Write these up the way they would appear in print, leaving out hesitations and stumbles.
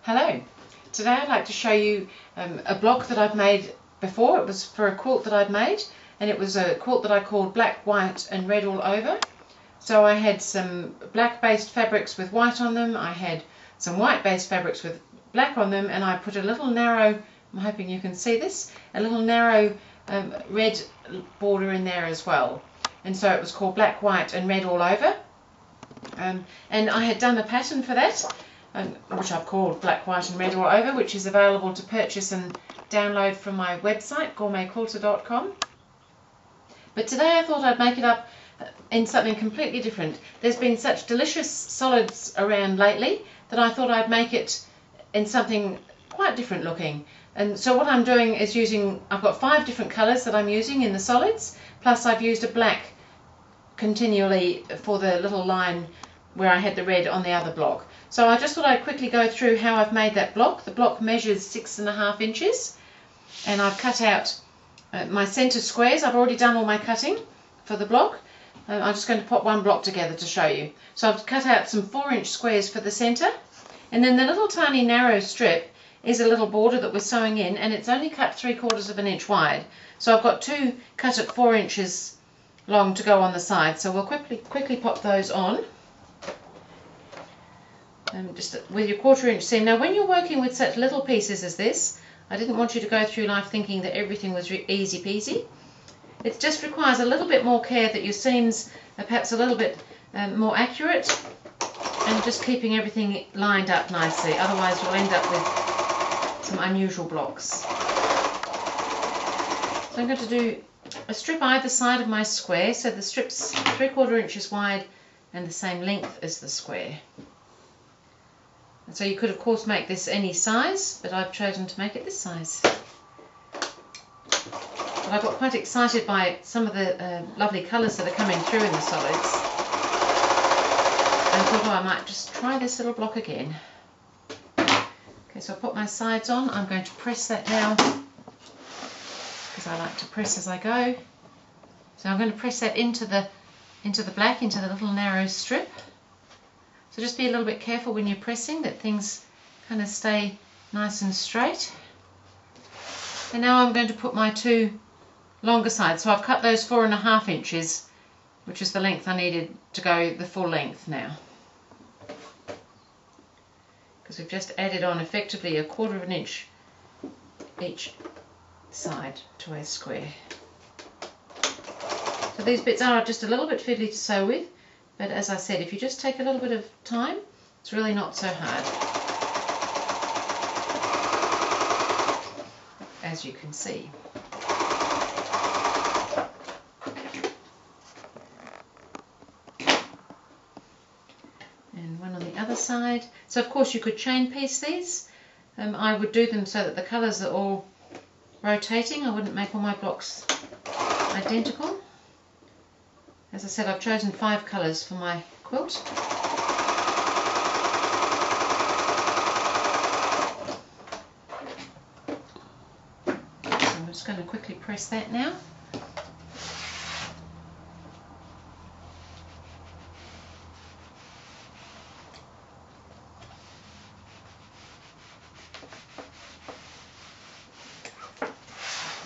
Hello, today I'd like to show you a block that I've made before. It was for a quilt that I'd made, and it was a quilt that I called black, white and red all over. So I had some black based fabrics with white on them, I had some white based fabrics with black on them, and I put a little narrow, I'm hoping you can see this, a little narrow red border in there as well. And so it was called black, white and red all over. And I had done a pattern for that, which I've called Black, White and Red All Over, which is available to purchase and download from my website, gourmetquilter.com. But today I thought I'd make it up in something completely different. There's been such delicious solids around lately that I thought I'd make it in something quite different looking. And so what I'm doing is I've got 5 different colours that I'm using in the solids, plus I've used a black continually for the little line where I had the red on the other block. So I just thought I'd quickly go through how I've made that block. The block measures 6.5 inches, and I've cut out my centre squares. I've already done all my cutting for the block. I'm just going to put one block together to show you. So I've cut out some 4-inch squares for the centre, and then the little tiny narrow strip is a little border that we're sewing in, and it's only cut 3/4 of an inch wide. So I've got 2 cut at 4 inches long to go on the side. So we'll quickly pop those on. Just with your 1/4 inch seam. Now when you're working with such little pieces as this, I didn't want you to go through life thinking that everything was easy peasy. It just requires a little bit more care, that your seams are perhaps a little bit more accurate, and just keeping everything lined up nicely, otherwise you'll end up with some unusual blocks. So I'm going to do a strip either side of my square, so the strip's 3/4 inches wide and the same length as the square. And so you could of course make this any size, but I've chosen to make it this size. But I got quite excited by some of the lovely colours that are coming through in the solids, and thought, oh, I might just try this little block again. Okay, so I'll put my sides on. I'm going to press that now, because I like to press as I go. So I'm going to press that into the black, into the little narrow strip. So just be a little bit careful when you're pressing, that things kind of stay nice and straight. And now I'm going to put my 2 longer sides. So I've cut those 4.5 inches, which is the length I needed to go the full length now. Because we've just added on effectively 1/4 of an inch each side to a square. So these bits are just a little bit fiddly to sew with, but as I said, if you just take a little bit of time, it's really not so hard, as you can see. And one on the other side. So of course you could chain piece these. I would do them so that the colours are all rotating. I wouldn't make all my blocks identical. As I said, I've chosen 5 colours for my quilt. So I'm just going to quickly press that now.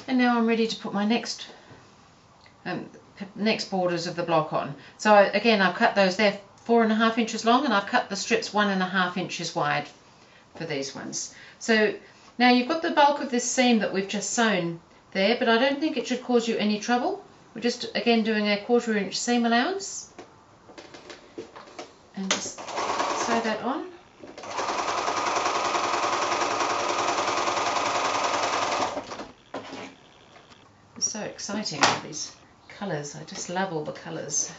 And now I'm ready to put my next borders of the block on. So again, I've cut those there 4.5 inches long, and I've cut the strips 1.5 inches wide for these ones. So now you've got the bulk of this seam that we've just sewn there, but I don't think it should cause you any trouble. We're just again doing a 1/4 inch seam allowance, and just sew that on. It's so exciting, all these colours. I just love all the colours.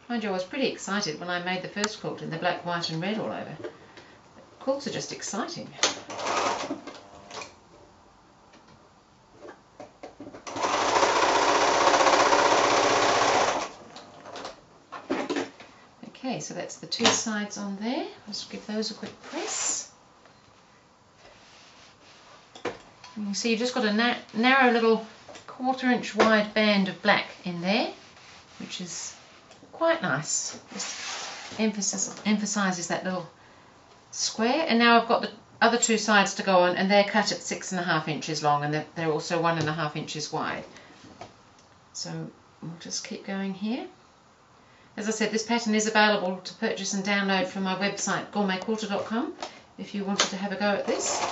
Mind you, I was pretty excited when I made the first quilt in the black, white and red all over. Quilts are just exciting. Okay, so that's the 2 sides on there. Let's give those a quick press. And you see you've just got a narrow little 1/4 inch wide band of black in there, which is quite nice. Just emphasises that little square, and now I've got the other two sides to go on, and they're cut at 6.5 inches long, and they're also 1.5 inches wide. So we'll just keep going here. As I said, this pattern is available to purchase and download from my website gourmetquilter.com if you wanted to have a go at this,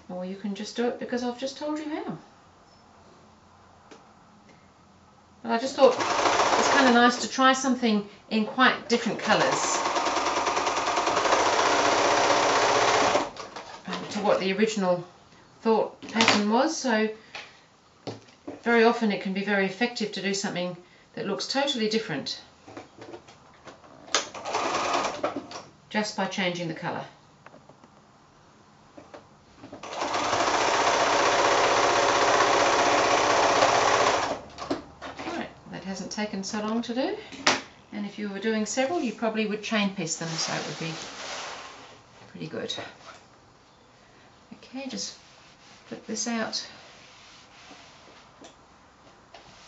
or you can just do it because I've just told you how. But I just thought it's kind of nice to try something in quite different colours to what the original thought pattern was. So very often it can be very effective to do something that looks totally different just by changing the colour. Right, that hasn't taken so long to do, and if you were doing several you probably would chain piece them, so it would be pretty good. Okay, just flip this out,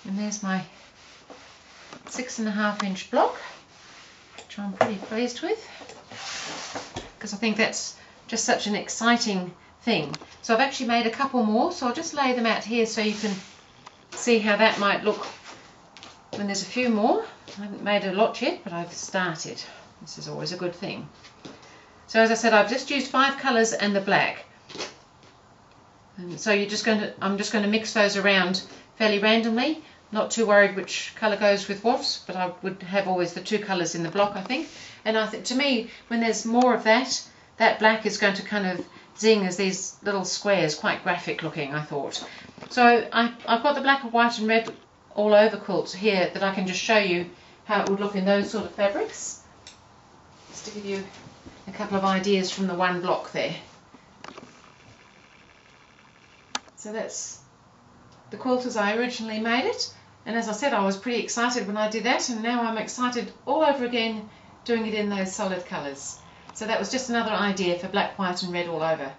and there's my 6.5 inch block, which I'm pretty pleased with because I think that's just such an exciting thing. So I've actually made a couple more, so I'll just lay them out here so you can see how that might look when there's a few more. I haven't made a lot yet, but I've started. This is always a good thing. So as I said, I've just used 5 colours and the black. And so I'm just going to mix those around fairly randomly. Not too worried which colour goes with what, but I would have always the 2 colours in the block, I think. And I think, to me, when there's more of that black is going to kind of zing as these little squares, quite graphic looking, I thought. So I've got the black, white and red all over quilts here that I can just show you how it would look in those sort of fabrics. Just to give you a couple of ideas from the one block there. So that's the quilt as I originally made it, and as I said, I was pretty excited when I did that, and now I'm excited all over again doing it in those solid colours. So that was just another idea for black, white and red all over.